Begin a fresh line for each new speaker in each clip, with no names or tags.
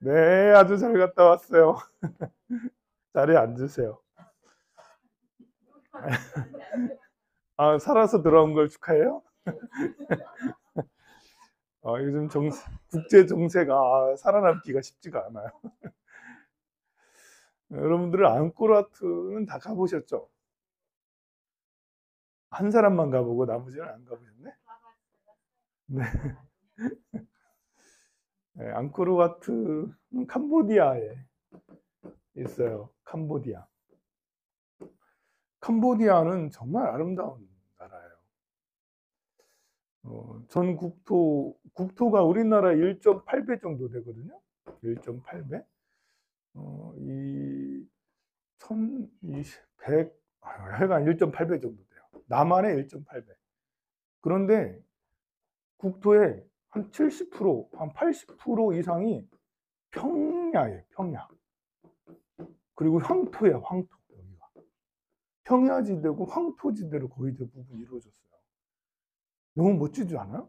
네, 아주 잘 갔다 왔어요. 자리에 앉으세요. 아, 살아서 돌아온 걸 축하해요? 요즘 국제 정세가 살아남기가 쉽지가 않아요. 여러분들은 앙코르와트는 다 가보셨죠? 한 사람만 가보고 나머지는 안 가보셨네? 네. 네, 앙코르와트는 캄보디아에 있어요. 캄보디아. 캄보디아는 정말 아름다운 나라예요. 전 국토가 우리나라 1.8배 정도 되거든요. 1.8배. 이, 하여간 1.8배 정도 돼요. 남한의 1.8배. 그런데 국토의 한 70%, 한 80% 이상이 평야예요, 평야. 그리고 황토예요, 황토. 여기가. 평야지대고 황토지대로 거의 대부분 이루어졌어요. 너무 멋지지 않아요?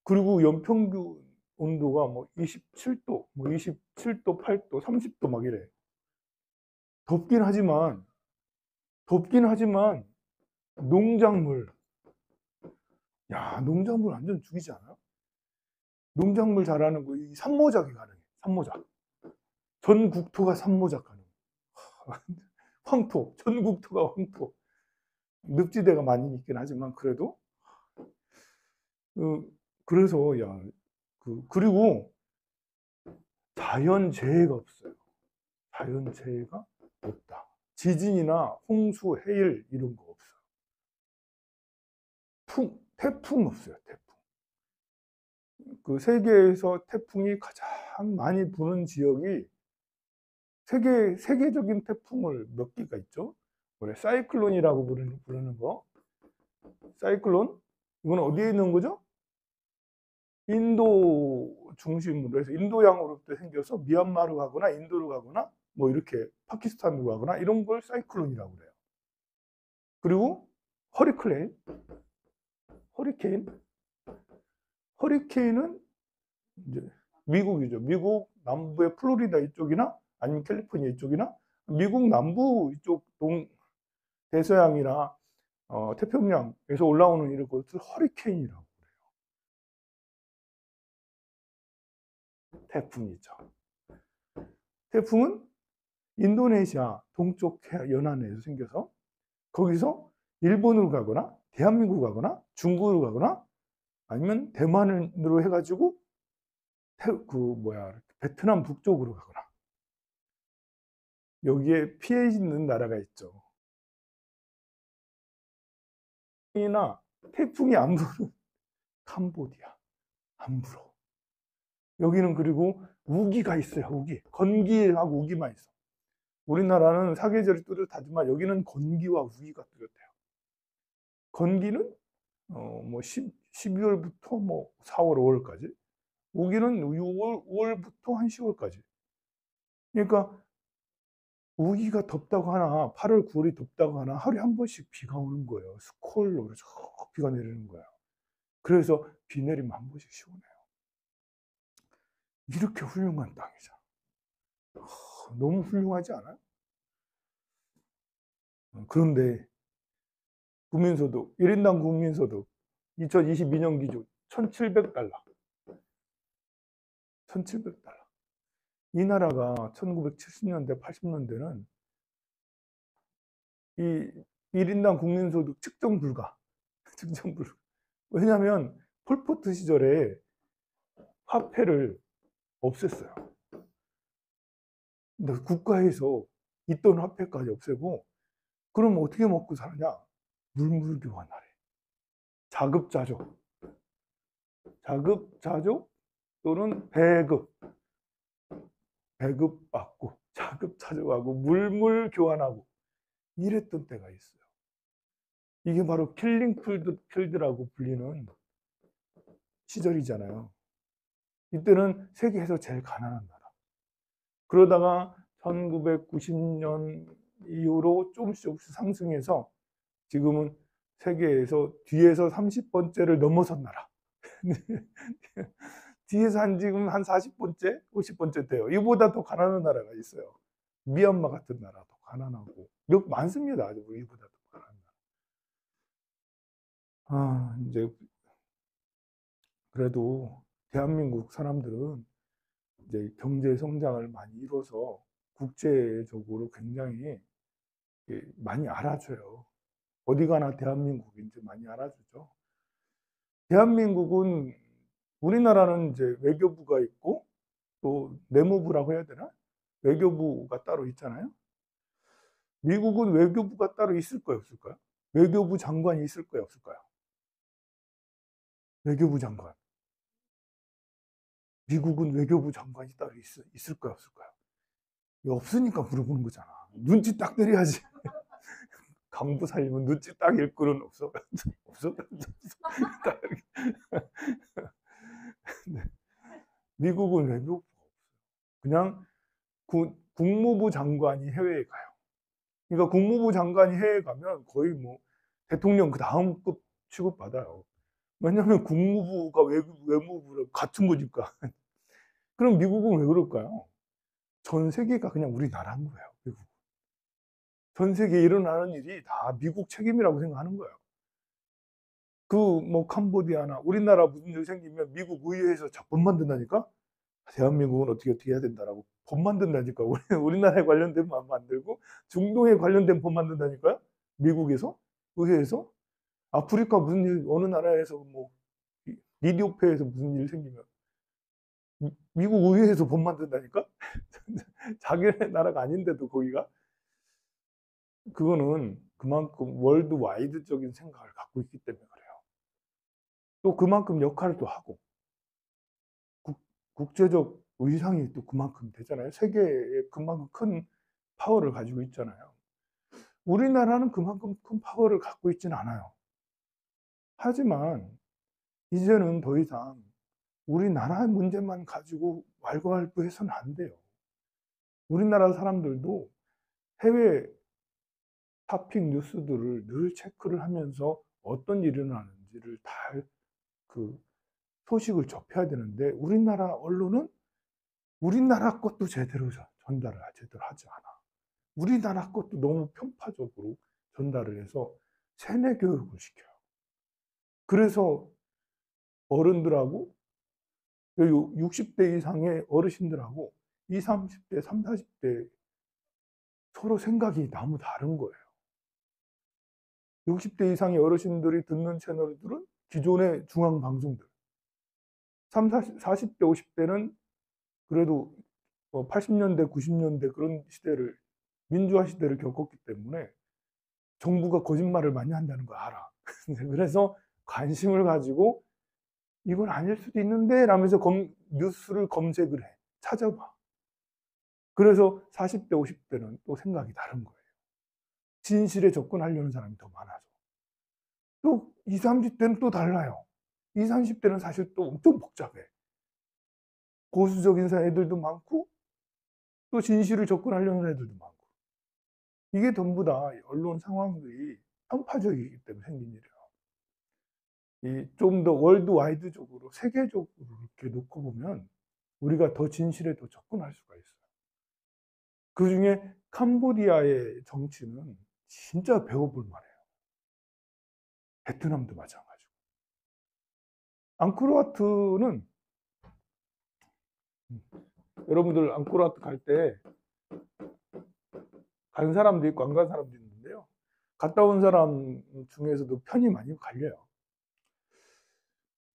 그리고 연평균 온도가 뭐 27도, 뭐 27도, 8도, 30도 막 이래. 덥긴 하지만, 덥긴 하지만, 농작물, 야, 농작물 완전 죽이지 않아요? 농작물 잘하는 거, 이 산모작이 가능해. 산모작. 전 국토가 산모작 가능. 황토, 전 국토가 황토. 늪지대가 많이 있긴 하지만, 그래도, 그래서, 야, 그리고 자연재해가 없어요. 자연재해가 없다. 지진이나 홍수, 해일 이런 거 없어요. 태풍 없어요. 태풍. 그 세계에서 태풍이 가장 많이 부는 지역이 세계적인 태풍을 몇 개가 있죠. 원래 사이클론이라고 부르는 거. 사이클론? 이건 어디에 있는 거죠? 인도 중심으로 해서 인도양으로부터 생겨서 미얀마로 가거나 인도로 가거나 뭐 이렇게 파키스탄으로 가거나 이런 걸 사이클론이라고 그래요. 그리고 허리케인, 허리케인은 이제 미국이죠. 미국 남부의 플로리다 이쪽이나 아니면 캘리포니아 이쪽이나 미국 남부 이쪽 대서양이나 태평양에서 올라오는 이런 것을 허리케인이라고 그래요. 태풍이죠. 태풍은 인도네시아 동쪽 연안에서 생겨서 거기서 일본으로 가거나 대한민국 가거나 중국으로 가거나 아니면 대만으로 해가지고 베트남 북쪽으로 가거나 여기에 피해 있는 나라가 있죠. 이나 태풍이 안 부는 캄보디아 안 불어. 여기는 그리고 우기가 있어요. 우기. 건기하고 우기만 있어. 우리나라는 사계절이 뚜렷하지만 여기는 건기와 우기가 뚜렷해요. 건기는 뭐 12월부터 뭐 4월, 5월까지. 우기는 5월부터 한 10월까지. 그러니까 우기가 덥다고 하나 8월, 9월이 덥다고 하나 하루에 한 번씩 비가 오는 거예요. 스콜로 쭉 비가 내리는 거야. 그래서 비 내리면 한 번씩 시원해요. 이렇게 훌륭한 땅이죠. 너무 훌륭하지 않아요? 그런데 국민소득, 1인당 국민소득 2022년 기준 1,700달러. 1,700달러. 이 나라가 1970년대, 80년대는 이 1인당 국민소득 측정 불가. 측정 불가. 왜냐하면 폴포트 시절에 화폐를 없앴어요. 근데 국가에서 있던 화폐까지 없애고 그럼 어떻게 먹고 사느냐? 물물교환하래. 자급자족. 자급자족 또는 배급받고 자급자족하고 물물교환하고 이랬던 때가 있어요. 이게 바로 킬링필드라고 불리는 시절이잖아요. 이때는 세계에서 제일 가난한 나라. 그러다가 1990년 이후로 조금씩 상승해서 지금은 세계에서 뒤에서 30번째를 넘어선 나라. 뒤에서 지금 한 40번째, 50번째 돼요. 이보다 더 가난한 나라가 있어요. 미얀마 같은 나라도 가난하고 몇 많습니다. 아주 우리보다 더 가난한 나라. 이제 그래도 대한민국 사람들은 이제 경제 성장을 많이 이뤄서 국제적으로 굉장히 많이 알아줘요. 어디 가나 대한민국이 이제 많이 알아주죠. 대한민국은 우리나라는 이제 외교부가 있고 또 내무부라고 해야 되나? 외교부가 따로 있잖아요. 미국은 외교부가 따로 있을까요, 없을까요? 외교부 장관이 있을까요, 없을까요? 외교부 장관. 미국은 외교부 장관이 따로 있을까요, 없을까요? 없으니까 물어보는 거잖아. 눈치 딱 때려야지. 간부 살리면 눈치 딱 일꾼은 없어. 없어. 네. 미국은 외교부가 없어요. 그냥 국무부 장관이 해외에 가요. 그러니까 국무부 장관이 해외에 가면 거의 뭐 대통령 그 다음급 취급받아요. 왜냐하면 국무부가 외무부랑 같은 거니까. 그럼 미국은 왜 그럴까요? 전 세계가 그냥 우리나라인 거예요. 미국. 전 세계에 일어나는 일이 다 미국 책임이라고 생각하는 거예요. 뭐 캄보디아나 우리나라 무슨 일 생기면 미국 의회에서 법 만든다니까? 대한민국은 어떻게 해야 된다라고 법 만든다니까. 우리나라에 관련된 법 만들고 중동에 관련된 법 만든다니까요. 미국에서 의회에서 아프리카 무슨 일 어느 나라에서 뭐 이디오피아에서 무슨 일 생기면 미국 의회에서 법 만든다니까. 자기네 나라가 아닌데도 거기가. 그거는 그만큼 월드와이드적인 생각을 갖고 있기 때문에 그래요. 또 그만큼 역할을 또 하고 국제적 위상이 또 그만큼 되잖아요. 세계에 그만큼 큰 파워를 가지고 있잖아요. 우리나라는 그만큼 큰 파워를 갖고 있지는 않아요. 하지만 이제는 더 이상 우리나라의 문제만 가지고 왈가왈부해서는 안 돼요. 우리나라 사람들도 해외 탑픽 뉴스들을 늘 체크를 하면서 어떤 일이 일어나는지를 다 그 소식을 접해야 되는데 우리나라 언론은 우리나라 것도 제대로 전달을 제대로 하지 않아. 우리나라 것도 너무 편파적으로 전달을 해서 세뇌 교육을 시켜요. 그래서 어른들하고 60대 이상의 어르신들하고 20, 30대, 30, 40대 서로 생각이 너무 다른 거예요. 60대 이상의 어르신들이 듣는 채널들은 기존의 중앙방송들. 40대, 50대는 그래도 80년대, 90년대 그런 시대를, 민주화 시대를 겪었기 때문에 정부가 거짓말을 많이 한다는 걸 알아. 그래서 관심을 가지고 이건 아닐 수도 있는데 라면서 뉴스를 검색을 해. 찾아봐. 그래서 40대, 50대는 또 생각이 다른 거예요. 진실에 접근하려는 사람이 더 많아져. 또 20, 30대는 또 달라요. 20, 30대는 사실 또 엄청 복잡해. 보수적인 애들도 많고 또 진실을 접근하려는 애들도 많고. 이게 전부 다 언론 상황들이 편파적이기 때문에 생긴 일이에요. 좀 더 월드와이드적으로 세계적으로 이렇게 놓고 보면 우리가 더 진실에 더 접근할 수가 있어요. 그중에 캄보디아의 정치는 진짜 배워볼 만해요. 베트남도 마찬가지고. 앙코르와트는 여러분들 앙코르와트 갈 때 간 사람도 있고 안 간 사람도 있는데요. 갔다 온 사람 중에서도 편이 많이 갈려요.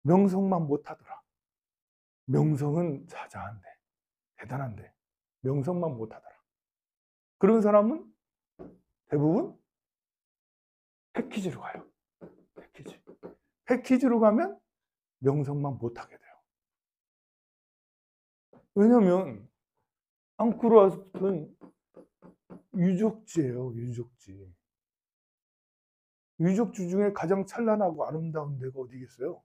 명성만 못하더라. 명성은 자자한데 대단한데 명성만 못하더라. 그런 사람은 대부분 패키지로 가요. 패키지로 가면 명성만 못하게 돼요. 왜냐하면 앙코르와트는 유적지예요. 유적지. 유적지 중에 가장 찬란하고 아름다운 데가 어디겠어요?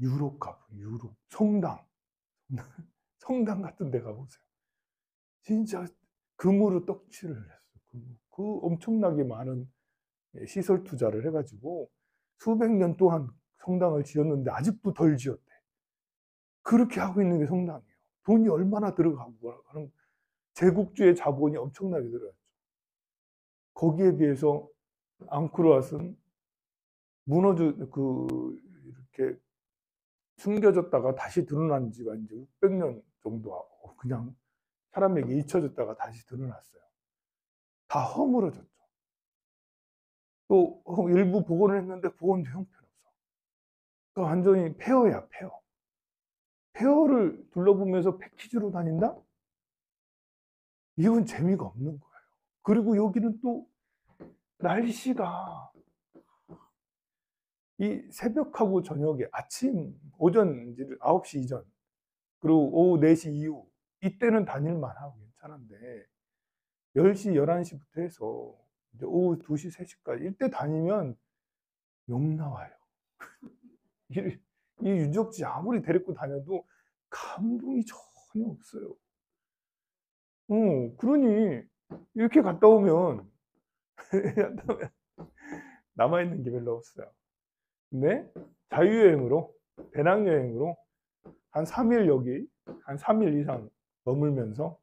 유럽 가보세요. 유럽. 성당. 성당 같은 데 가보세요. 진짜 금으로 떡칠을 했어요. 그 엄청나게 많은 시설 투자를 해가지고 수백 년 동안 성당을 지었는데 아직도 덜 지었대. 그렇게 하고 있는 게 성당이에요. 돈이 얼마나 들어가고 하는, 제국주의 자본이 엄청나게 들어갔죠. 거기에 비해서 앙코르 왓은 이렇게 숨겨졌다가 다시 드러난 지가 이제 600년 정도 하고, 그냥 사람에게 잊혀졌다가 다시 드러났어요. 다 허물어졌죠. 또 일부 복원을 했는데 복원도 형편없어. 그러니까 완전히 폐허야, 폐허. 폐허를 둘러보면서 패키지로 다닌다? 이건 재미가 없는 거예요. 그리고 여기는 또 날씨가, 이 새벽하고 저녁에, 아침, 오전 9시 이전, 그리고 오후 4시 이후, 이때는 다닐만 하고 괜찮은데 10시, 11시부터 해서 이제 오후 2시, 3시까지 이때 다니면 욕 나와요. 이 유적지 아무리 데리고 다녀도 감동이 전혀 없어요. 그러니 이렇게 갔다 오면 남아있는 게 별로 없어요. 근데 자유여행으로, 배낭여행으로 한 3일 여기, 한 3일 이상 머물면서,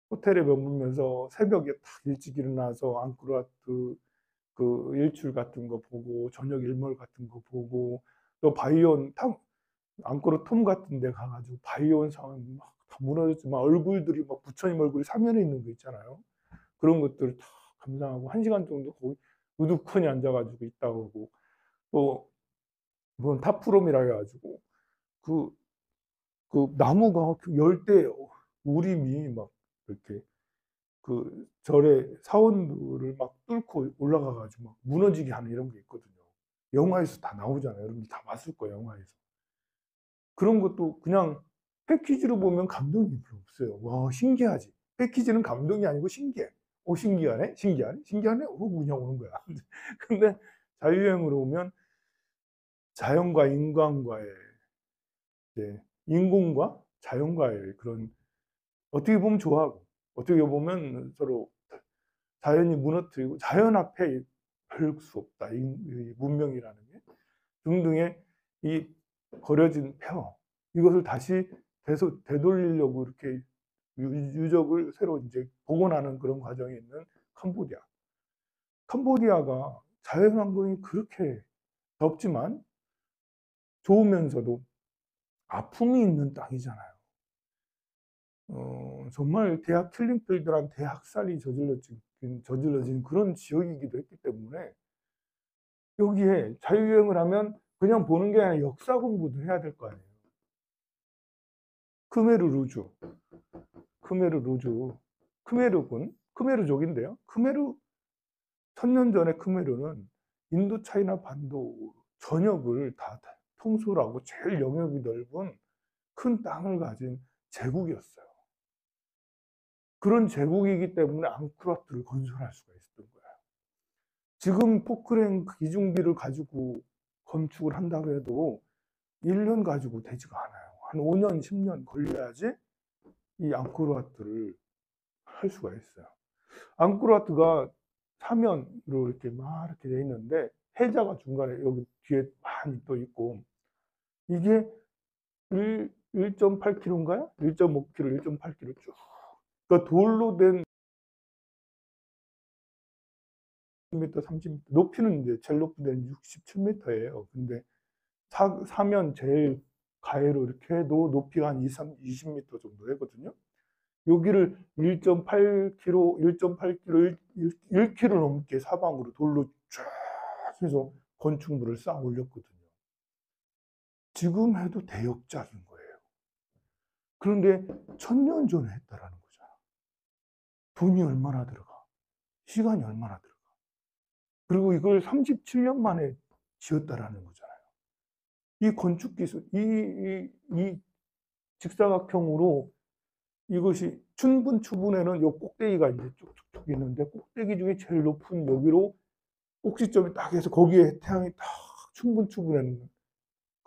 호텔에 머물면서 새벽에 딱 일찍 일어나서 앙코르와트 그 일출 같은 거 보고, 저녁 일몰 같은 거 보고, 또 바이온 앙코르 톰 같은 데 가가지고 바이온 상 막 다 무너졌지만 얼굴들이 막 부처님 얼굴이 사면에 있는 거 있잖아요. 그런 것들을 다 감상하고 1시간 정도 거기 우두커니 앉아가지고 있다 오고, 또 무슨 타프롬이라 해가지고 그, 그 나무가 그 열대 우림이 막 이렇게 그 절의 사원들을 막 뚫고 올라가가지고 막 무너지게 하는 이런 게 있거든요. 영화에서 다 나오잖아요. 여러분들 다 봤을 거예요, 영화에서. 그런 것도 그냥 패키지로 보면 감동이 별로 없어요. 와, 신기하지. 패키지는 감동이 아니고 신기해. 오, 신기하네? 신기하네? 신기하네? 그냥 오는 거야. 근데 자유여행으로 오면 자연과 인간과의, 이제 인공과 자연과의 그런, 어떻게 보면 좋아하고, 어떻게 보면 서로 자연이 무너뜨리고, 자연 앞에 별 수 없다. 이 문명이라는 게. 등등의 이 버려진 폐허, 이것을 다시 되돌리려고 이렇게 유적을 새로 이제 복원하는 그런 과정에 있는 캄보디아. 캄보디아가 자연환경이 그렇게 덥지만 좋으면서도 아픔이 있는 땅이잖아요. 정말 대학 킬링필드란 대학살이 저질러진 그런 지역이기도 했기 때문에 여기에 자유여행을 하면 그냥 보는 게 아니라 역사 공부도 해야 될 거 아니에요. 크메르 루주, 크메르 루주, 크메르군, 크메르족인데요. 크메르, 1000년 전에 크메르는 인도 차이나 반도 전역을 다 통솔하고 제일 영역이 넓은 큰 땅을 가진 제국이었어요. 그런 제국이기 때문에 앙코르와트를 건설할 수가 있었던 거예요. 지금 포크랭 이중비를 가지고 건축을 한다고 해도 1년 가지고 되지가 않아요. 한 5년, 10년 걸려야지 이 앙코르와트를 할 수가 있어요. 앙코르와트가 사면으로 이렇게 막 이렇게 돼 있는데 해자가 중간에 여기 뒤에 많이 또 있고, 이게 1.8km인가요? 1.5km, 1.8km 쭉. 그러니까 돌로 된 10m, 30m, 높이는 이제 제일 높은 데는 67m예요. 근데 사면 제일 가해로 이렇게 해도 높이가 한 20m 정도 되거든요. 여기를 1.8km, 1.8km, 1km 넘게 사방으로 돌로 쫙 해서 건축물을 쌓아 올렸거든요. 지금 해도 대역작인 거예요. 그런데 1000년 전에 했다라는 거잖아. 돈이 얼마나 들어가? 시간이 얼마나 들어가? 그리고 이걸 37년 만에 지었다라는 거잖아요. 이 건축 기술, 이 직사각형으로 이것이 춘분추분에는 요 꼭대기가 이제 쭉쭉쭉 있는데, 꼭대기 중에 제일 높은 여기로 꼭지점이 딱 해서 거기에 태양이 딱 춘분추분에는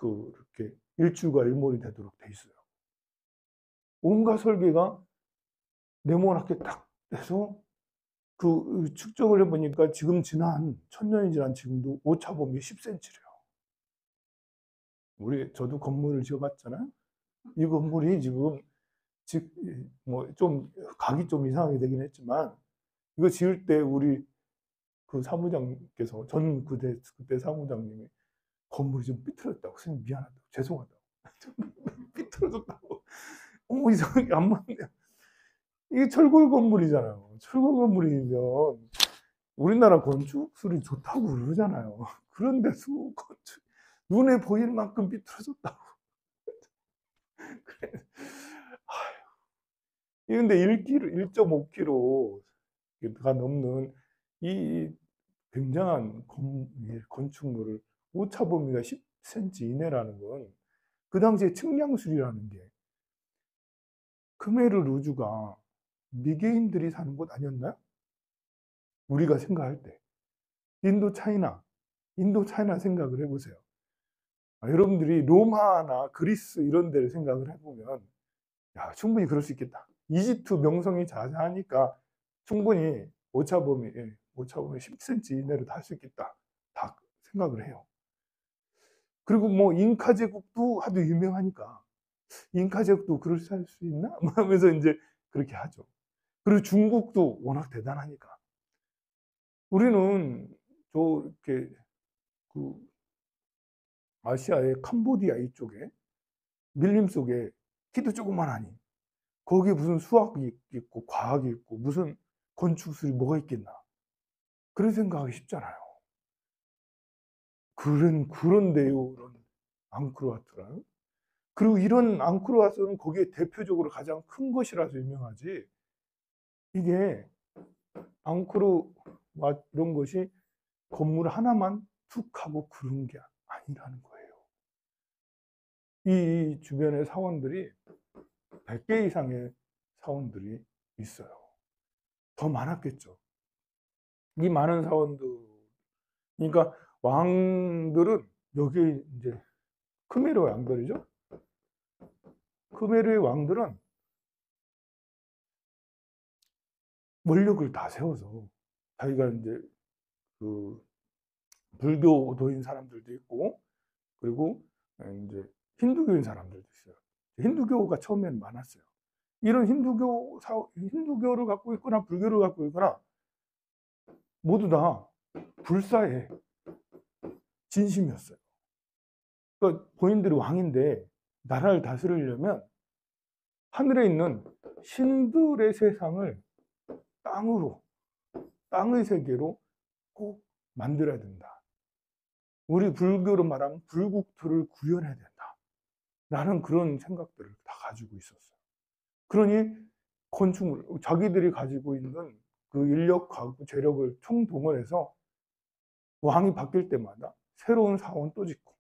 이렇게 일출과 일몰이 되도록 돼 있어요. 온갖 설계가 네모나게 딱 해서 그 측정을 해보니까 지금 1000년이 지난 지금도 오차범위 10cm래요. 저도 건물을 지어봤잖아요. 이 건물이 지금 뭐 좀 각이 좀 이상하게 되긴 했지만, 이거 지을 때 우리 그 사무장께서, 그때 사무장님이 건물이 좀 삐뚤어졌다고, 선생님 미안하다고, 죄송하다고, 삐뚤어졌다고, 이상하게 안 맞네요. 이게 철골 건물이잖아요. 철골 건물이면 우리나라 건축술이 좋다고 그러잖아요. 그런데 건축 눈에 보이는 만큼 삐뚤어졌다고. 그래. 근데 1.5km가 넘는 이 굉장한 건축물을 오차 범위가 10cm 이내라는 건, 그 당시에 측량술이라는 게, 크메르 루주가 미개인들이 사는 곳 아니었나요? 우리가 생각할 때 인도 차이나 생각을 해보세요. 여러분들이 로마나 그리스 이런 데를 생각을 해보면, 야, 충분히 그럴 수 있겠다. 이집트 명성이 자자하니까 충분히 오차범위 10cm 이내로 다 할 수 있겠다, 다 생각을 해요. 그리고 뭐 잉카 제국도 하도 유명하니까 잉카 제국도 그럴 수 있나? 뭐 하면서 이제 그렇게 하죠. 그리고 중국도 워낙 대단하니까. 우리는 이렇게 그 아시아의 캄보디아 이쪽에 밀림 속에 키도 조그만하니 거기에 무슨 수학이 있고 과학이 있고 무슨 건축술이 뭐가 있겠나, 그런 생각하기 쉽잖아요. 그런데요, 이런 앙코르와트라는. 그리고 이런 앙코르와트는 거기에 대표적으로 가장 큰 것이라서 유명하지, 이게 앙코르와트 이런 것이 건물 하나만 툭 하고 그런 게 아니라는 거예요. 이 주변의 사원들이 100개 이상의 사원들이 있어요. 더 많았겠죠. 이 많은 사원들, 그러니까 왕들은 여기 이제 크메르 왕들이죠. 크메르의 왕들은 권력을 다 세워서 자기가 이제 그 불교도인 사람들도 있고, 그리고 이제 힌두교인 사람들도 있어요. 힌두교가 처음에는 많았어요. 이런 힌두교를 갖고 있거나 불교를 갖고 있거나 모두 다 불사의 진심이었어요. 그러니까 본인들이 왕인데 나라를 다스리려면 하늘에 있는 신들의 세상을 땅의 세계로 꼭 만들어야 된다. 우리 불교로 말하면 불국토를 구현해야 된다. 라는 그런 생각들을 다 가지고 있었어요. 그러니 건축물, 자기들이 가지고 있는 그 인력하고 재력을 총동원해서 왕이 바뀔 때마다 새로운 사원 또 짓고,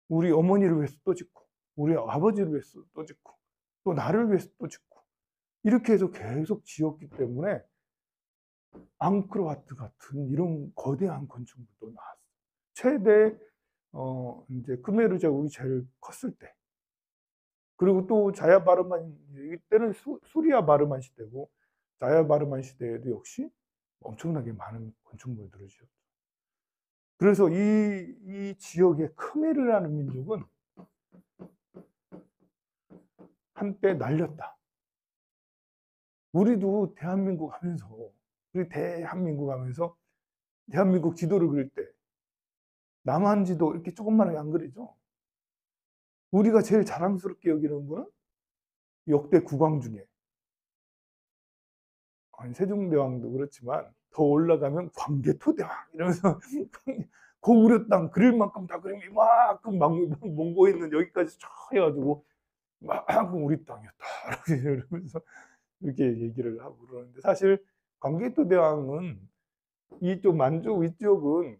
우리 어머니를 위해서 또 짓고, 우리 아버지를 위해서 또 짓고, 또 나를 위해서 또 짓고, 이렇게 해서 계속 지었기 때문에 앙코르와트 같은 이런 거대한 건축물도 나왔어요. 최대 이제 크메르 제국이 제일 컸을 때, 그리고 또 자야바르만, 이때는 수리아 바르만 시대고, 자야바르만 시대에도 역시 엄청나게 많은 건축물들을 지었죠. 그래서 이 지역의 크메르라는 민족은 한때 날렸다. 우리 대한민국 하면서 대한민국 지도를 그릴 때 남한 지도 이렇게 조금만하게 안 그리죠. 우리가 제일 자랑스럽게 여기는 거는 역대 국왕 중에, 세종대왕도 그렇지만 더 올라가면 광개토대왕 이러면서 고구려 땅 그릴 만큼 다 그리면 이만큼 몽고에 있는 여기까지 쫙 해가지고 이만큼 우리 땅이었다 이러면서 이렇게 얘기를 하고 그러는데, 사실 광개토대왕은 이쪽 만주 위쪽은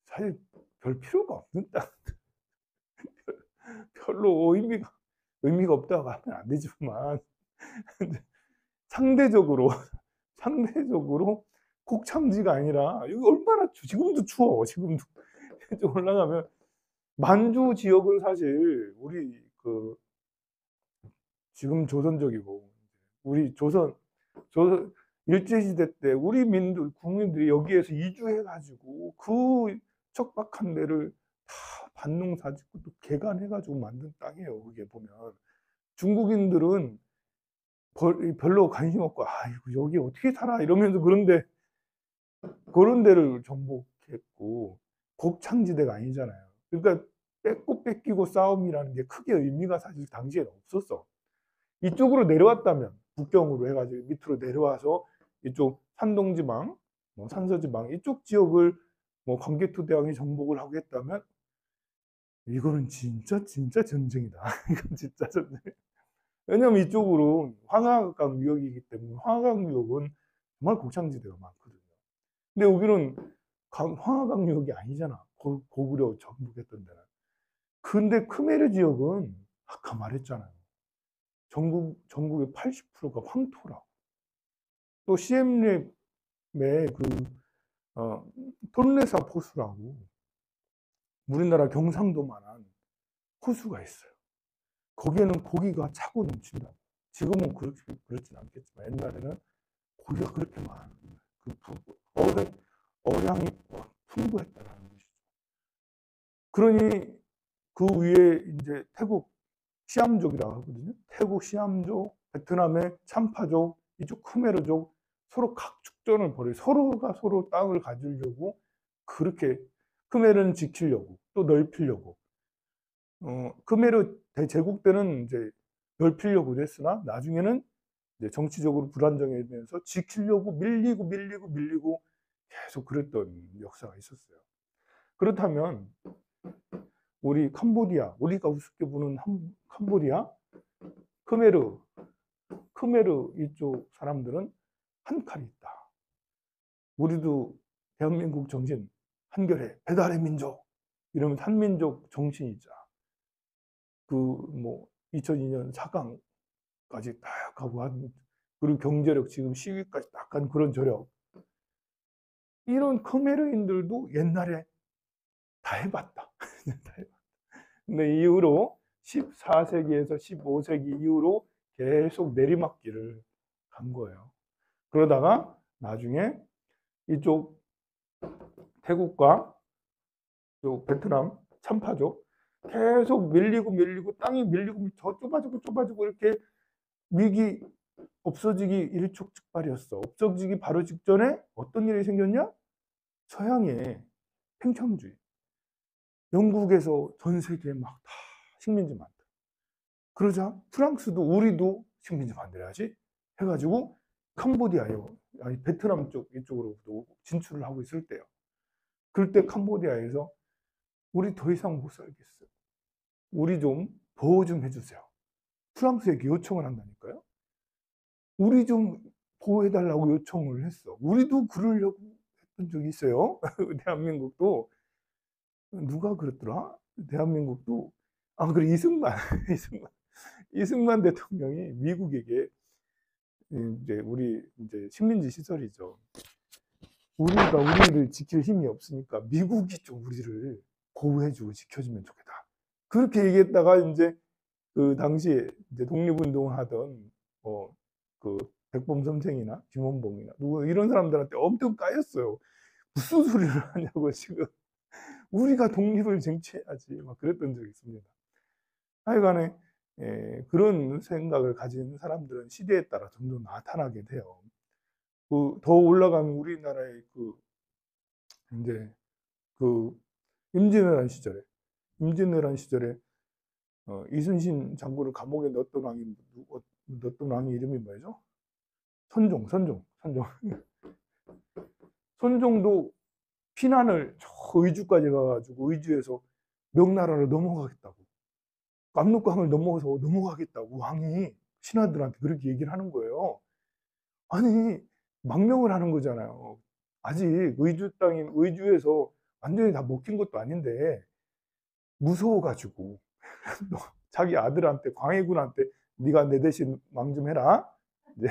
사실 별 필요가 없는 땅, 별로 의미가 없다고 하면 안 되지만 상대적으로 곡창지가 아니라 여기 얼마나 지금도 추워. 지금도 올라가면 만주 지역은 사실 우리 지금 조선족이고, 우리 조선 일제시대 때 우리 국민들이 여기에서 이주해가지고 그 척박한 데를 다 밭농사 짓고 또 개간해가지고 만든 땅이에요. 그게 보면 중국인들은 별로 관심 없고, 여기 어떻게 살아? 이러면서 그런 데를 정복했고, 곡창지대가 아니잖아요. 그러니까 뺏고 뺏기고 싸움이라는 게 크게 의미가 사실 당시에는 없었어. 이쪽으로 내려왔다면, 북경으로 해가지고 밑으로 내려와서 이쪽 산동지방, 뭐 산서지방 이쪽 지역을 뭐 광개토대왕이 정복을 하고 했다면, 이거는 진짜 전쟁이다. 이건 진짜 전쟁. 왜냐면 이쪽으로 황하강 유역이기 때문에, 황하강 유역은 정말 곡창지대가 많거든요. 근데 여기는 황하강 유역이 아니잖아. 고구려 정복했던 데는. 근데 크메르 지역은 아까 말했잖아요. 전국의 80%가 황토라고. 또 시엠랩의 톤레사 포수라고 우리나라 경상도만한 호수가 있어요. 거기에는 고기가 차고 넘친다. 지금은 그렇진 않겠지만 옛날에는 고기가 그렇게 많은 어량이 풍부했다라는 것이죠. 그러니 그 위에 이제 태국 시암족이라고 하거든요. 태국 시암족, 베트남의 참파족, 이쪽 크메르족 서로 각축전을 벌여요. 서로가 서로 땅을 가지려고 그렇게 크메르는 지키려고 또 넓히려고. 크메르 대제국 때는 이제 넓히려고 했으나 나중에는 이제 정치적으로 불안정해지면서 지키려고 밀리고 계속 그랬던 역사가 있었어요. 그렇다면 우리 캄보디아, 우리가 우습게 보는 캄보디아, 크메르 이쪽 사람들은 한 칼이 있다. 우리도 대한민국 정신 한결에 배달의 민족 이러면 한민족 정신이자 뭐 2002년 4강까지 딱 하고 그리고 경제력 지금 10위까지 딱 간 그런 저력. 이런 크메르인들도 옛날에 다 해봤다. 근데 이후로 14세기에서 15세기 이후로 계속 내리막길을 간 거예요. 그러다가 나중에 이쪽 태국과 베트남 참파족 계속 밀리고 땅이 밀리고 더 좁아지고 이렇게 위기 없어지기 일촉즉발이었어. 없어지기 바로 직전에 어떤 일이 생겼냐? 서양의 팽창주의. 영국에서 전 세계에 막 다 식민지 만들어. 그러자 프랑스도 우리도 식민지 만들어야지 해가지고 캄보디아에, 베트남 이쪽으로도 진출을 하고 있을 때요. 그럴 때 캄보디아에서 우리 더 이상 못 살겠어요. 우리 좀 보호 좀 해주세요. 프랑스에게 요청을 한다니까요. 우리 좀 보호해달라고 요청을 했어. 우리도 그러려고 했던 적이 있어요. 대한민국도. 누가 그랬더라? 대한민국도. 그래, 이승만 대통령이 미국에게 우리 식민지 시절이죠. 우리가 우리를 지킬 힘이 없으니까 미국이 좀 우리를 보호해주고 지켜주면 좋겠다. 그렇게 얘기했다가 이제 그 당시에 이제 독립운동하던 그 백범 선생이나 김원봉이나 누구 이런 사람들한테 엄청 까였어요. 무슨 소리를 하냐고 지금. 우리가 독립을 쟁취해야지 막 그랬던 적이 있습니다. 하여간에 그런 생각을 가진 사람들은 시대에 따라 점점 나타나게 돼요. 더 올라간 우리나라의 이제 임진왜란 시절에 이순신 장군을 감옥에 넣었던 왕이 이름이 뭐죠? 선종. 선종도 피난을 저 의주까지 가가지고 의주에서 명나라로 넘어가겠다고, 압록강을 넘어서 넘어가겠다고 왕이 신하들한테 그렇게 얘기를 하는 거예요. 아니, 망명을 하는 거잖아요. 아직 의주에서 완전히 다 먹힌 것도 아닌데 무서워가지고 자기 아들한테, 광해군한테 네가 내 대신 왕 좀 해라 이제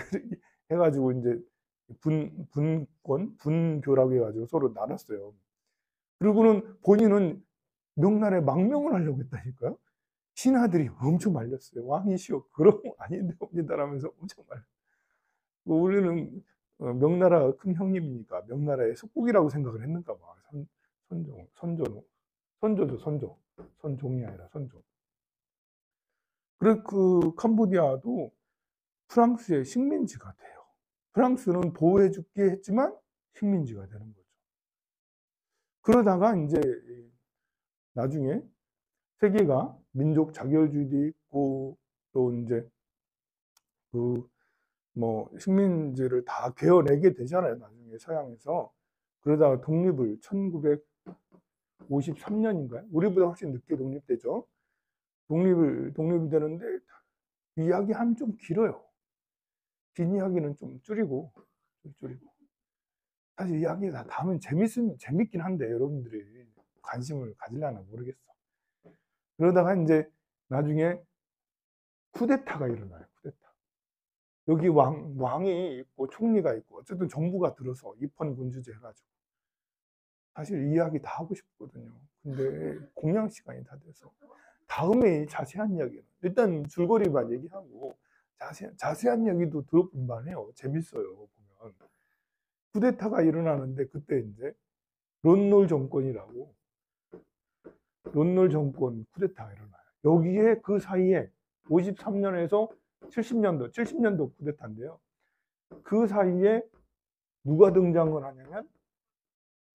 해가지고 이제 분교라고 해가지고 서로 나눴어요. 그리고는 본인은 명나라에 망명을 하려고 했다니까요. 신하들이 엄청 말렸어요. 왕이시여 그런 거 아닌데 옵니다라면서 엄청 말렸어요. 우리는 명나라 큰 형님이니까 명나라의 속국이라고 생각을 했는가 봐. 선종이 아니라 선종. 그 캄보디아도 프랑스의 식민지가 돼요. 프랑스는 보호해주기 했지만 식민지가 되는 거죠. 그러다가 이제 나중에 세계가 민족 자결주의도 있고 또 이제 그 뭐 식민지를 다 베어내게 되잖아요. 나중에 서양에서. 그러다가 독립을 1953년인가요? 우리보다 훨씬 늦게 독립되죠. 독립이 되는데 이야기하면 좀 길어요. 긴 이야기는 좀 줄이고. 사실 이야기 다 하면 재밌긴 한데 여러분들이 관심을 가지려나 모르겠어. 그러다가 이제 나중에 쿠데타가 일어나요. 쿠데타. 여기 왕이 있고 총리가 있고 어쨌든 정부가 들어서 입헌군주제 해가지고 사실 이야기 다 하고 싶거든요. 근데 공양 시간이 다 돼서 다음에 자세한 이야기는 일단 줄거리만 얘기하고 자세한 이야기도 들어볼 만해요. 재밌어요. 보면 쿠데타가 일어나는데 그때 이제 론놀 정권이라고 론놀 정권 쿠데타가 일어나요. 여기에 그 사이에 53년에서 70년도 쿠데타인데요. 그 사이에 누가 등장을 하냐면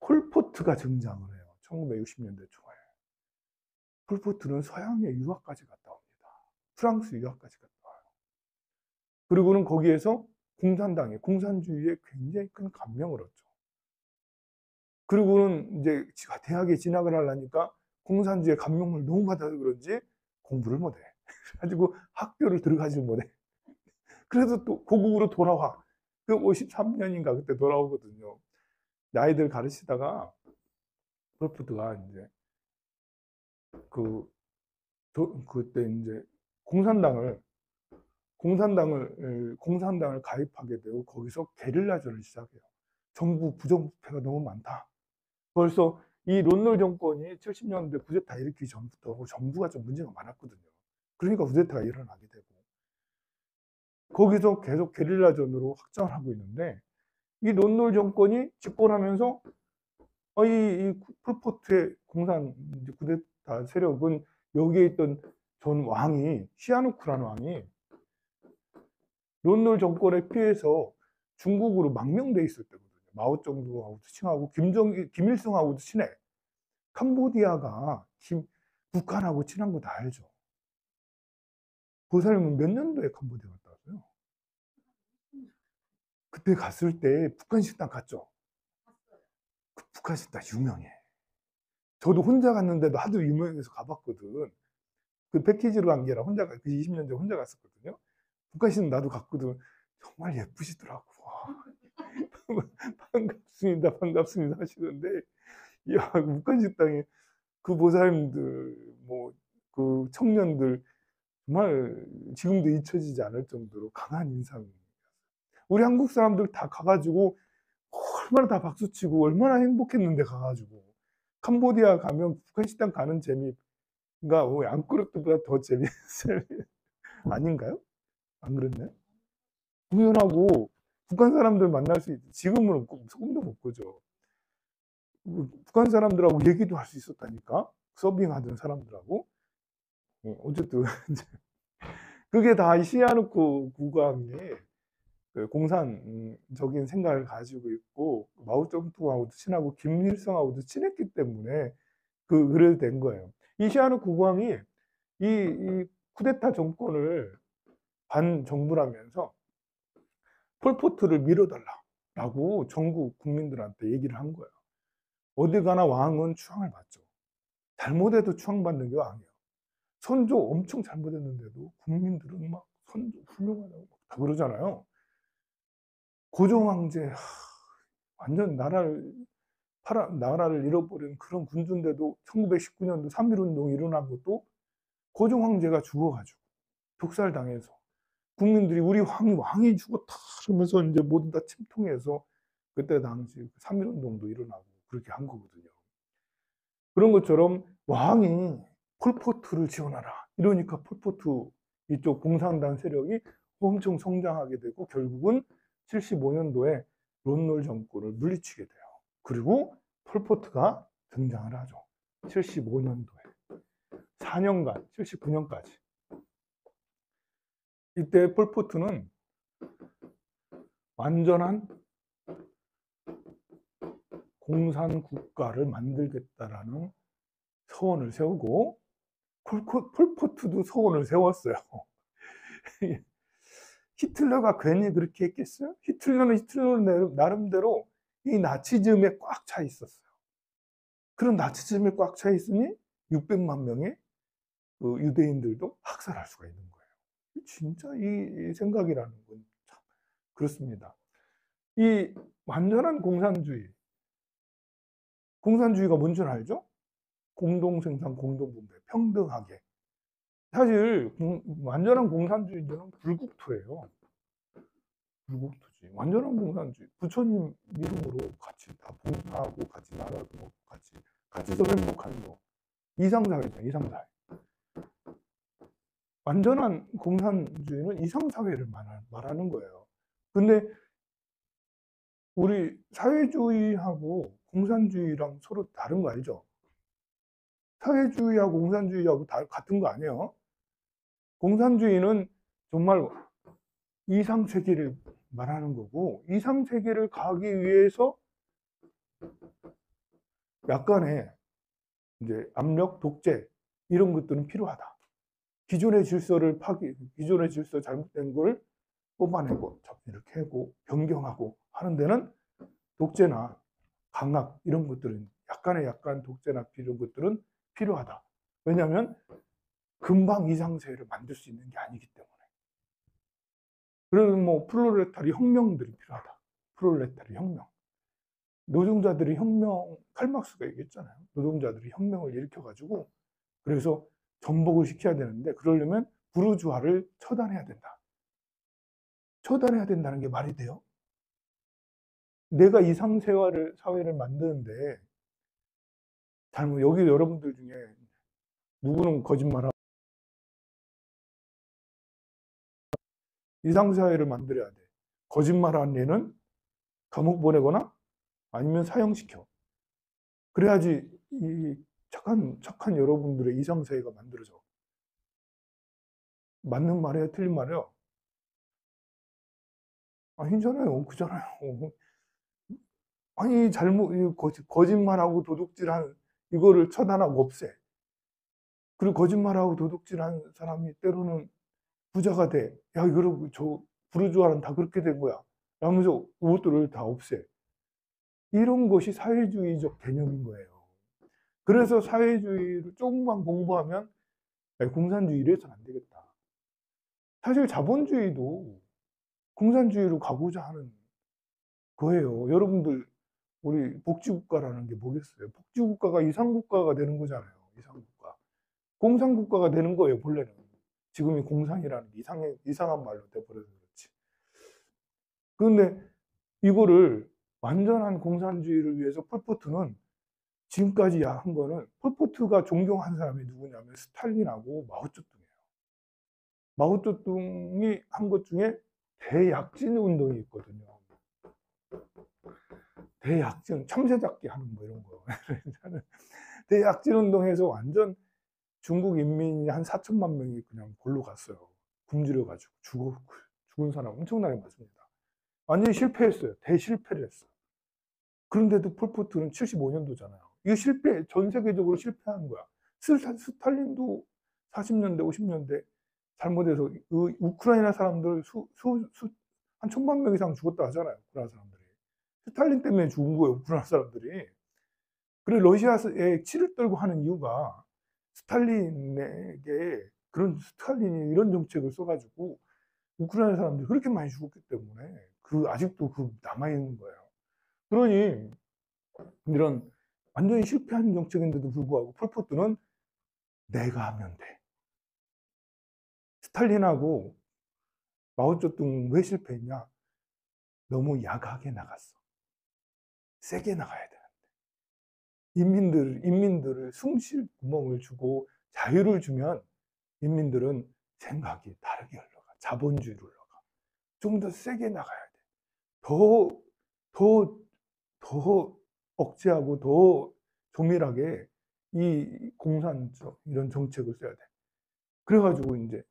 폴포트가 등장을 해요. 1960년대 초에. 폴포트는 서양의 유학까지 갔다 옵니다. 프랑스 유학까지 갔다 와요. 그리고는 거기에서 공산주의에 굉장히 큰 감명을 얻죠. 그리고는 이제 대학에 진학을 하려니까 공산주의에 감명을 너무 받아서 그런지 공부를 못해. 그래가지고 학교를 들어가지 못해. 그래서 또 고국으로 돌아와. 그 53년인가 그때 돌아오거든요. 아이들 가르치다가 폴포트가 이제 그때 이제 공산당을 가입하게 되고 거기서 게릴라전을 시작해요. 정부 부정부패가 너무 많다. 벌써 이 론놀 정권이 70년대 쿠데타 일으키기 전부터 정부가 좀 문제가 많았거든요. 그러니까 쿠데타가 일어나게 되고 거기서 계속 게릴라전으로 확장을 하고 있는데 이 론놀 정권이 집권하면서 이 폴포트의 쿠데타 세력은 여기에 있던 전 왕이 시아누크라는 왕이 론놀 정권에 피해서 중국으로 망명돼 있을 때거든요. 마오쩌둥하고도 친하고 김일성하고도 친해. 캄보디아가 북한하고 친한 거 다 알죠. 그 사람은 몇 년도에 캄보디아 갔다 왔어요? 그때 갔을 때 북한 식당 갔죠. 그 북한 식당 유명해. 저도 혼자 갔는데도 하도 유명해서 가봤거든. 그 패키지로 간 게 아니라 혼자 그 20년 전에 혼자 갔었거든요. 북한 식당 나도 갔거든. 정말 예쁘시더라고. 반갑습니다 하시는데, 야, 북한 식당에 그 보살님들, 그 청년들, 정말 지금도 잊혀지지 않을 정도로 강한 인상이에요. 우리 한국 사람들 다 가가지고 얼마나 다 박수치고 얼마나 행복했는데 가가지고 캄보디아 가면 북한 식당 가는 재미가 양그릇보다 더 재미있어요. 아닌가요? 안 그랬나요? 공연하고 북한 사람들 만날 수 있지. 지금은 소금도 못 보죠. 북한 사람들하고 얘기도 할 수 있었다니까. 서빙하던 사람들하고. 어쨌든 그게 다 시아누쿠 국왕이 공산적인 생각을 가지고 있고 마오쩌둥하고도 친하고 김일성하고도 친했기 때문에 그래 된 거예요. 이 시아누쿠 국왕이 이 쿠데타 정권을 반정부라면서 폴포트를 밀어달라라고 전국 국민들한테 얘기를 한 거예요. 어디 가나 왕은 추앙을 받죠. 잘못해도 추앙받는 게 왕이에요. 선조 엄청 잘못했는데도 국민들은 막 선조 훌륭하다고 다 그러잖아요. 고종 황제 완전 나라를 잃어버린 그런 군주인데도 1919년도 3.1운동이 일어난 것도 고종 황제가 죽어가지고 독살당해서 국민들이 우리 왕이 죽었다 그러면서 이제 모두 다 침통해서 그때 당시 3.1운동도 일어나고 그렇게 한 거거든요. 그런 것처럼 왕이 폴포트를 지원하라 이러니까 폴포트 이쪽 공산당 세력이 엄청 성장하게 되고 결국은 75년도에 론놀 정권을 물리치게 돼요. 그리고 폴포트가 등장을 하죠. 75년도에 4년간 79년까지 이때 폴포트는 완전한 공산국가를 만들겠다라는 서원을 세우고, 폴포트도 서원을 세웠어요. 히틀러가 괜히 그렇게 했겠어요? 히틀러는 나름대로 이 나치즘에 꽉 차 있었어요. 그런 나치즘에 꽉 차 있으니 600만 명의 그 유대인들도 학살할 수가 있는 거예요. 진짜 이 생각이라는 건 참 그렇습니다. 이 완전한 공산주의가 뭔 줄 알죠? 공동생산, 공동분배, 평등하게. 사실 완전한 공산주의는 불국토예요. 불국토지. 완전한 공산주의. 부처님 이름으로 같이 다 봉사하고 같이 나라도 먹고 같이 서로 행복하는 거. 이상사회죠, 이상사회. 완전한 공산주의는 이상사회를 말하는 거예요. 근데 우리 사회주의하고 공산주의랑 서로 다른 거 알죠? 사회주의하고 공산주의하고 같은 거 아니에요. 공산주의는 정말 이상세계를 말하는 거고, 이상세계를 가기 위해서 약간의 이제 압력, 독재 이런 것들은 필요하다. 기존의 질서 잘못된 걸 뽑아내고 이렇게 하고 변경하고 하는 데는 독재나 강압 이런 것들은 약간 독재나 이런 것들은 필요하다. 왜냐하면 금방 이상세를 만들 수 있는 게 아니기 때문에. 그래서 뭐 프롤레타리 혁명들이 필요하다. 프롤레타리 혁명. 노동자들이 칼막스가 얘기했잖아요. 노동자들이 혁명을 일으켜가지고 그래서 정복을 시켜야 되는데, 그러려면 부르주아를 처단해야 된다. 처단해야 된다는 게 말이 돼요? 내가 사회를 만드는데 여기 여러분들 중에 누구는 거짓말하고 이상사회를 만들어야 돼. 거짓말한 얘는 감옥 보내거나 아니면 사형시켜. 그래야지 이 착한 여러분들의 이상사회가 만들어져. 맞는 말이에요? 틀린 말이에요? 아니잖아요. 그잖아요. 아니, 거짓말하고 도둑질한 이거를 처단하고 없애. 그리고 거짓말하고 도둑질한 사람이 때로는 부자가 돼. 야, 이거 부르주아는 다 그렇게 된 거야. 라면서 그것들을 다 없애. 이런 것이 사회주의적 개념인 거예요. 그래서 사회주의를 조금만 공부하면 공산주의를 해서는 안 되겠다. 사실 자본주의도 공산주의로 가고자 하는 거예요. 여러분들, 우리 복지국가라는 게 뭐겠어요? 복지국가가 이상국가가 되는 거잖아요. 이상국가. 공산국가가 되는 거예요, 본래는. 지금이 공산이라는 게 이상한 말로 돼버려서 그렇지. 그런데 이거를 완전한 공산주의를 위해서 폴포트는 지금까지 한 거는, 폴포트가 존경한 사람이 누구냐면 스탈린하고 마오쩌둥이에요. 마오쩌둥이 한 것 중에 대약진 운동이 있거든요. 대약진, 참새잡기 하는 뭐 이런 거. 대약진 운동에서 완전 중국 인민이 한 4천만 명이 그냥 골로 갔어요. 굶주려가지고 죽은 사람 엄청나게 많습니다. 완전히 실패했어요. 대실패를 했어요. 그런데도 폴포트는 75년도잖아요. 이거 전 세계적으로 실패한 거야. 스탈린도 40년대, 50년대 잘못해서 우크라이나 사람들 한 1,000만 명 이상 죽었다 하잖아요. 우크라이나 사람들이. 스탈린 때문에 죽은 거예요. 우크라이나 사람들이. 그리고 러시아에 치를 떨고 하는 이유가 스탈린이 이런 정책을 써가지고 우크라이나 사람들이 그렇게 많이 죽었기 때문에 아직도 남아있는 거예요. 그러니 이런 완전히 실패한 정책인데도 불구하고 폴포트는 내가 하면 돼. 스탈린하고 마오쩌둥 왜 실패했냐? 너무 약하게 나갔어. 세게 나가야 되는데. 인민들을 숨 쉴 구멍을 주고 자유를 주면 인민들은 생각이 다르게 흘러가. 자본주의로 흘러가. 좀 더 세게 나가야 돼. 더 억제하고 더 조밀하게 이 공산적 이런 정책을 써야 돼. 그래가지고 이제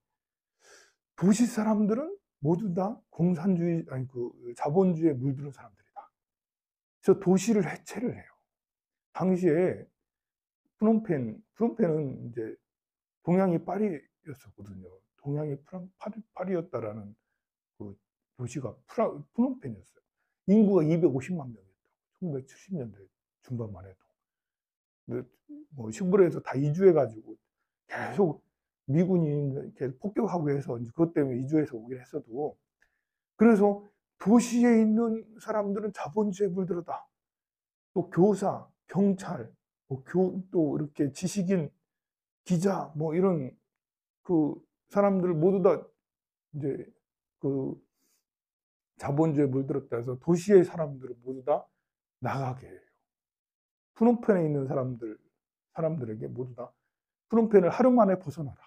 도시 사람들은 모두 다 공산주의, 아니, 자본주의에 물드는 사람들이다. 그래서 도시를 해체를 해요. 당시에 프놈펜은 이제 동양이 파리였었거든요. 동양이 파리였다라는 그 도시가 프놈펜이었어요. 인구가 250만 명이었다고. 1970년대 중반만 해도. 근데 뭐 시골에서 다 이주해가지고 계속 미군이 계속 폭격하고 해서 이제 그것 때문에 이주해서 오긴 했어도, 그래서 도시에 있는 사람들은 자본주의에 물들었다. 또 교사, 경찰, 또 이렇게 지식인, 기자, 뭐 이런 그 사람들 모두 다 이제 그 자본주의에 물들었다 해서 도시의 사람들을 모두 다 나가게 해요. 프놈펜에 있는 사람들에게 모두 다 프놈펜을 하루 만에 벗어나라.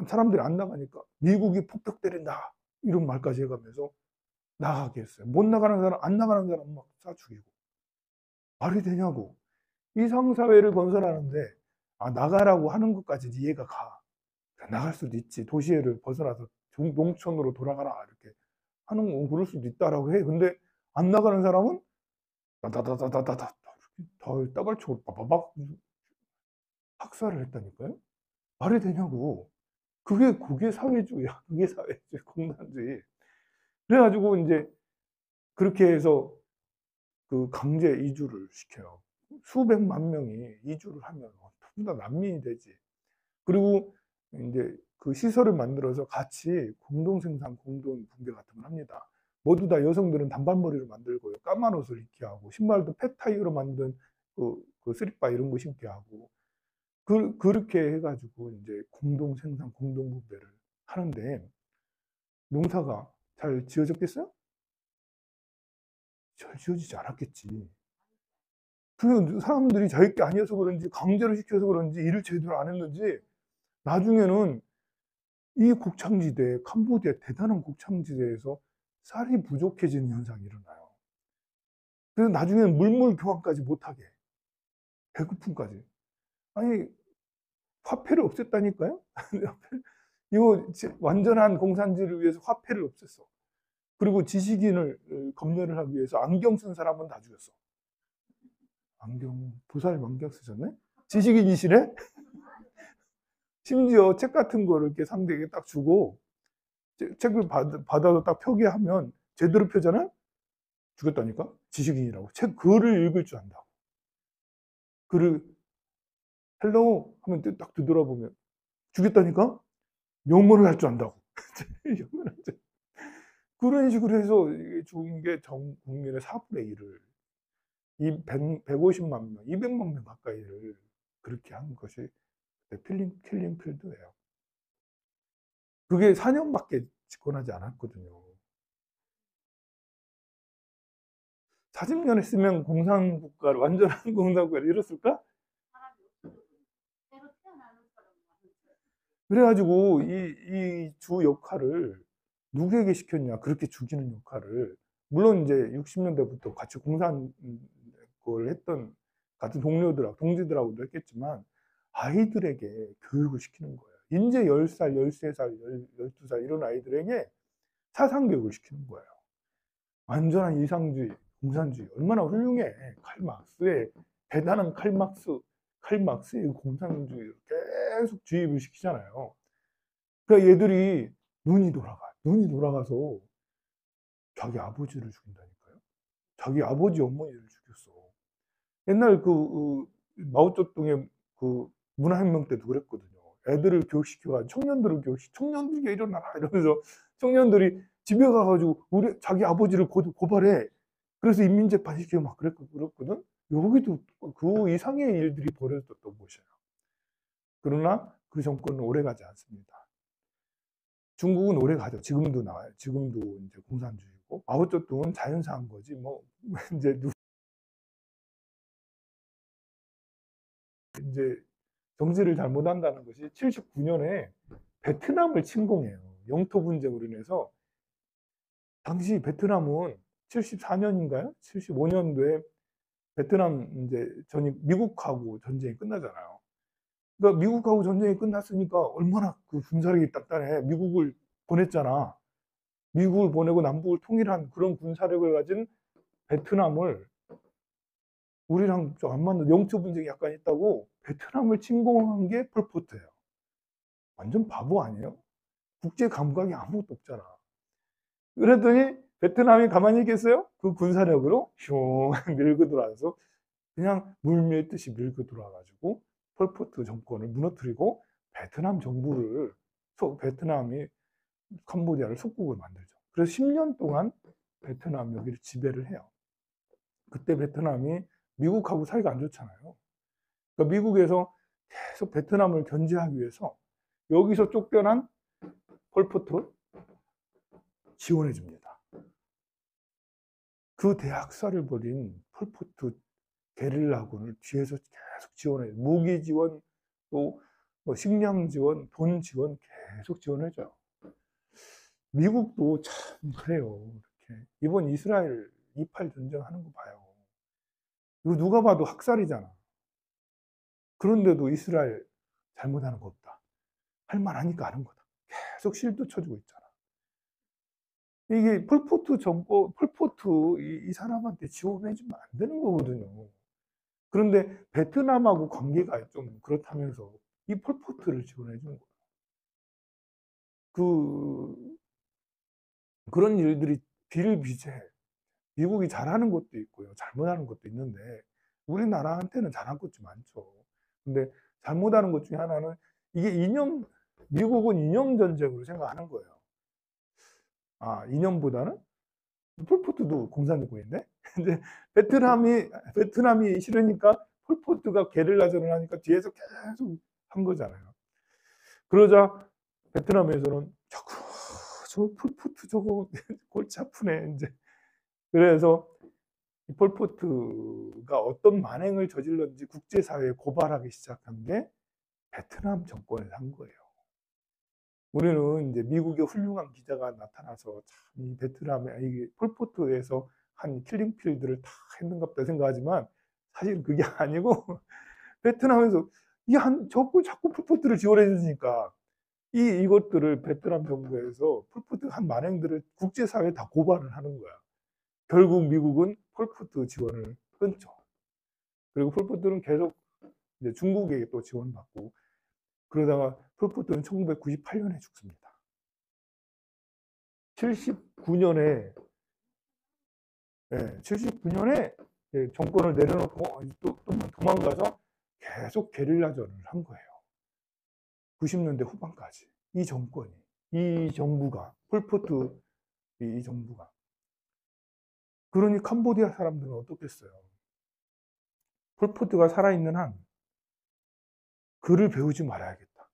사람들이 안 나가니까 미국이 폭격 때린다, 이런 말까지 해가면서 나가게 했어요. 못 나가는 사람, 안 나가는 사람 막 쏴 죽이고. 말이 되냐고. 이상사회를 건설하는데 나가라고 하는 것까지 이해가 가. 나갈 수도 있지. 도시를 벗어나서 농촌으로 돌아가라, 이렇게 하는 거 그럴 수도 있다라고 해. 근데 안 나가는 사람은 다다다다다다다 따발총으로 빠바박 학살을 했다니까요. 말이 되냐고. 그게 사회주의야. 그게 사회주의, 공산주의. 그래가지고 이제 그렇게 해서 그 강제 이주를 시켜요. 수백만 명이 이주를 하면 전부 다 난민이 되지. 그리고 이제 그 시설을 만들어서 같이 공동 생산, 공동 분배 같은 걸 합니다. 모두 다 여성들은 단발머리로 만들고요. 까만 옷을 입게 하고, 신발도 폐타이어로 만든 그 스리빠 이런 거 신게 하고, 그렇게 해가지고 이제 공동 생산, 공동 분배를 하는데, 농사가 잘 지어졌겠어요? 잘 지어지지 않았겠지. 그 사람들이 자기 게 아니어서 그런지, 강제로 시켜서 그런지, 일을 제대로 안 했는지, 나중에는 이 곡창지대, 캄보디아 대단한 곡창지대에서 쌀이 부족해지는 현상이 일어나요. 그래서 나중에는 물물 교환까지 못하게, 배고픔까지. 아니, 화폐를 없앴다니까요? 이거 완전한 공산주의를 위해서 화폐를 없앴어. 그리고 지식인을 검열을 하기 위해서 안경 쓴 사람은 다 죽였어. 보살 안경 쓰셨네? 지식인이시래? 심지어 책 같은 거를 이렇게 상대에게 딱 주고, 책을 받아서 딱 표기하면 제대로 펴잖아요? 죽였다니까? 지식인이라고. 글을 읽을 줄 안다고. 글을 헬로우 하면 딱 뒤돌아보면 죽였다니까? 영어를 할 줄 안다고. 그런 식으로 해서 죽은 게 전 국민의 4분의 1을, 150만 명, 200만 명 가까이를 그렇게 한 것이 킬링 필드예요. 그게 4년밖에 집권하지 않았거든요. 40년 했으면 공산국가를, 완전한 공산국가를 이뤘을까? 그래가지고 이 주 역할을 누구에게 시켰냐, 그렇게 죽이는 역할을. 물론 이제 60년대부터 같이 공산 걸 했던 같은 동지들하고도 했겠지만, 아이들에게 교육을 시키는 거예요. 이제 10살, 13살, 12살 이런 아이들에게 사상교육을 시키는 거예요. 완전한 이상주의, 공산주의. 얼마나 훌륭해. 대단한 칼막스의 공산주의를 계속 주입을 시키잖아요. 그러니까 얘들이 눈이 돌아가서 자기 아버지를 죽인다니까요. 자기 아버지, 어머니를 죽였어. 옛날 마오쩌둥의 그 문화혁명 때도 그랬거든요. 애들을 교육시켜가지고 청년들에게 일어나라 이러면서 청년들이 집에 가가지고 자기 아버지를 고발해. 그래서 인민재판 시키고 막 그랬거든. 여기도 그 이상의 일들이 벌어졌던 곳이에요. 그러나 그 정권은 오래가지 않습니다. 중국은 오래가죠. 지금도 나와요. 지금도 이제 공산주의고, 마오쩌둥은 자연사한 거지. 뭐 이제 정치를 잘못한다는 것이 79년에 베트남을 침공해요. 영토 분쟁으로 인해서. 당시 베트남은 74년인가요? 75년도에 베트남 이제 미국하고 전쟁이 끝나잖아요. 그러니까 미국하고 전쟁이 끝났으니까 얼마나 그 군사력이 단단해. 미국을 보냈잖아. 미국을 보내고 남북을 통일한 그런 군사력을 가진 베트남을 우리랑 좀 안 맞는 영토 분쟁이 약간 있다고 베트남을 침공한 게 폴포트예요. 완전 바보 아니에요? 국제 감각이 아무것도 없잖아. 그랬더니 베트남이 가만히 있겠어요? 그 군사력으로 슝 밀고 들어와서 그냥 물밀듯이 밀고 들어와가지고 폴포트 정권을 무너뜨리고 베트남 정부를 베트남이 캄보디아를 속국을 만들죠. 그래서 10년 동안 베트남 여기를 지배를 해요. 그때 베트남이 미국하고 사이가 안 좋잖아요. 그러니까 미국에서 계속 베트남을 견제하기 위해서 여기서 쫓겨난 폴포트 지원해 줍니다. 그 대학살을 벌인 폴포트 게릴라군을 뒤에서 계속 지원해 줘요. 무기 지원, 또 뭐 식량 지원, 돈 지원 계속 지원해 줘요. 미국도 참 그래요. 이렇게 이번 이스라엘 2.8 전쟁하는 거 봐요. 이거 누가 봐도 학살이잖아. 그런데도 이스라엘 잘못하는 거 없다. 할 만하니까 하는 거다. 계속 실드 쳐주고 있잖아. 이게 폴포트 정권, 폴포트 이 사람한테 지원해주면 안 되는 거거든요. 그런데 베트남하고 관계가 좀 그렇다면서 이 폴포트를 지원해 주는 거예요. 그런 일들이 비일비재해. 미국이 잘하는 것도 있고요. 잘못하는 것도 있는데 우리나라한테는 잘한 것도 많죠. 근데 잘못하는 것 중에 하나는 이게 미국은 이념 전쟁으로 생각하는 거예요. 아, 이념보다는 폴포트도 공산주의인데 근데 베트남이 싫으니까 폴포트가 게릴라전을 하니까 뒤에서 계속 한 거잖아요. 그러자 베트남에서는 자꾸 저 폴포트 저거 골치 아프네 이제. 그래서 이 폴포트가 어떤 만행을 저질렀는지 국제사회에 고발하기 시작한 게 베트남 정권에서 한 거예요. 우리는 이제 미국의 훌륭한 기자가 나타나서 참 이 베트남의 이 폴포트에서 한 킬링필드를 다 했는갑다 생각하지만 사실 그게 아니고 베트남에서 자꾸 폴포트를 지원해 주니까 이것들을 베트남 정부에서 폴포트 한 만행들을 국제사회에 다 고발을 하는 거야. 결국 미국은 폴포트 지원을 끊죠. 그리고 폴포트는 계속 이제 중국에게 또 지원받고 그러다가 폴포트는 1998년에 죽습니다. 79년에 79년에 정권을 내려놓고 또 도망가서 계속 게릴라전을 한 거예요. 90년대 후반까지 이 정부가 폴포트 이 정부가 그러니 캄보디아 사람들은 어떻겠어요? 폴포트가 살아있는 한 그를 배우지 말아야겠다.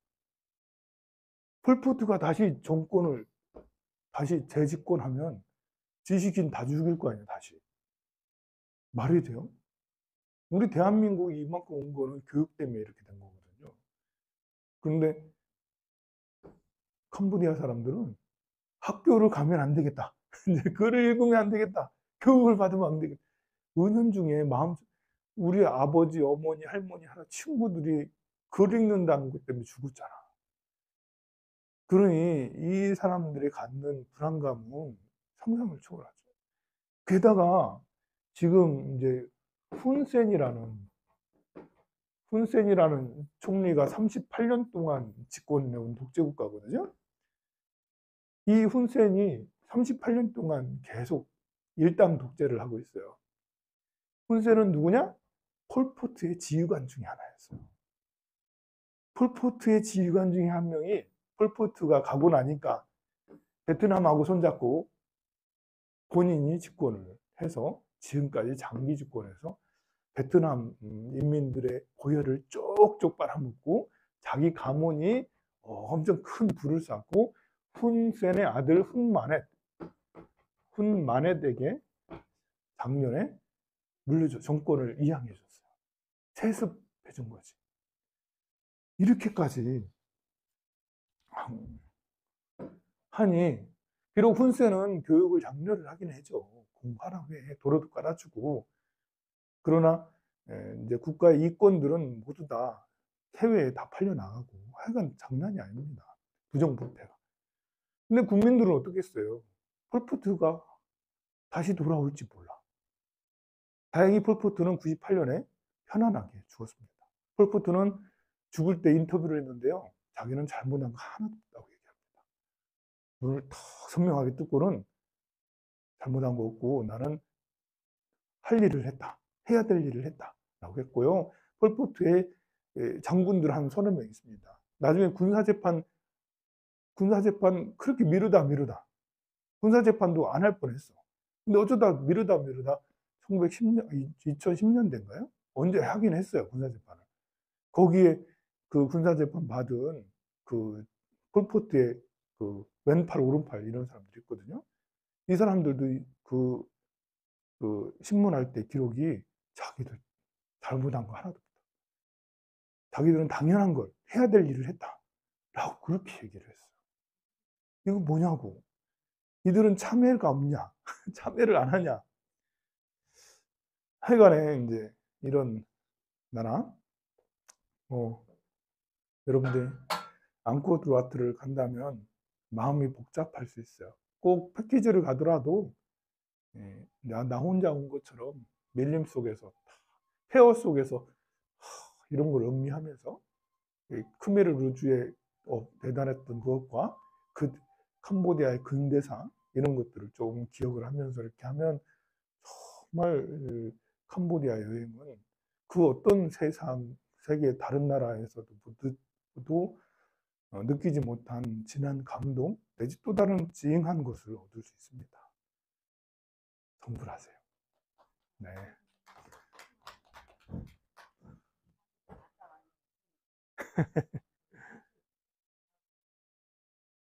폴포트가 다시 재집권하면 지식인 다 죽일 거 아니에요, 다시. 말이 돼요? 우리 대한민국이 이만큼 온 거는 교육 때문에 이렇게 된 거거든요. 그런데 캄보디아 사람들은 학교를 가면 안 되겠다. 글을 읽으면 안 되겠다. 교육을 받으면 안 되겠다. 은연중에 우리 아버지, 어머니, 할머니, 친구들이 글 읽는다는 것 때문에 죽었잖아. 그러니 이 사람들이 갖는 불안감은 상상을 초월하죠. 게다가 지금 이제 훈센이라는 총리가 38년 동안 집권해온 독재국가거든요. 이 훈센이 38년 동안 계속 일당 독재를 하고 있어요. 훈센은 누구냐? 폴포트의 지휘관 중에 하나였어요. 폴포트의 지휘관 중에 한 명이 폴포트가 가고 나니까 베트남하고 손잡고 본인이 집권을 해서 지금까지 장기 집권해서 베트남 인민들의 고열을 쪽쪽 빨아먹고 자기 가문이 엄청 큰 부를 쌓고 훈센의 아들 훈마넷에게 작년에 정권을 이양해 줬어요. 세습해 준 거지. 이렇게까지 하니 비록 훈센은 교육을 장려를 하긴 해죠. 공부하라고 해. 도로도 깔아주고. 그러나 이제 국가의 이권들은 모두 다 해외에 다 팔려나가고 하여간 장난이 아닙니다. 부정부패가. 근데 국민들은 어떻겠어요? 폴포트가 다시 돌아올지 몰라. 다행히 폴포트는 98년에 편안하게 죽었습니다. 폴포트는 죽을 때 인터뷰를 했는데요. 자기는 잘못한 거 하나도 없다고 얘기합니다. 눈을 턱 선명하게 뜨고는 잘못한 거 없고 나는 할 일을 했다. 해야 될 일을 했다. 라고 했고요. 폴포트의 장군들 한 서너 명 있습니다. 나중에 군사재판 그렇게 미루다 군사재판도 안 할 뻔했어. 근데 어쩌다 미루다 1910년, 2010년대인가요? 언제 하긴 했어요, 군사재판을. 거기에 그 군사재판 받은 그 폴포트의 그 왼팔, 오른팔 이런 사람들이 있거든요. 이 사람들도 그 신문할 때 기록이 자기들 잘못한 거 하나도 없다. 자기들은 당연한 걸 해야 될 일을 했다. 라고 그렇게 얘기를 했어요. 이거 뭐냐고. 이들은 참회가 없냐? 참회를 안 하냐? 하여간에 이제 이런 나라, 여러분들 앙코르와트를 간다면 마음이 복잡할 수 있어요. 꼭 패키지를 가더라도 나 혼자 온 것처럼 밀림 속에서 폐허 속에서 이런 걸 음미하면서 크메르 루즈의 대단했던 그것과 그 캄보디아의 근대사 이런 것들을 조금 기억을 하면서 이렇게 하면 정말 캄보디아 여행은 그 어떤 세계 다른 나라에서도 느끼지 못한 진한 감동 내지 또 다른 찡한 것을 얻을 수 있습니다. 성불하세요. 네.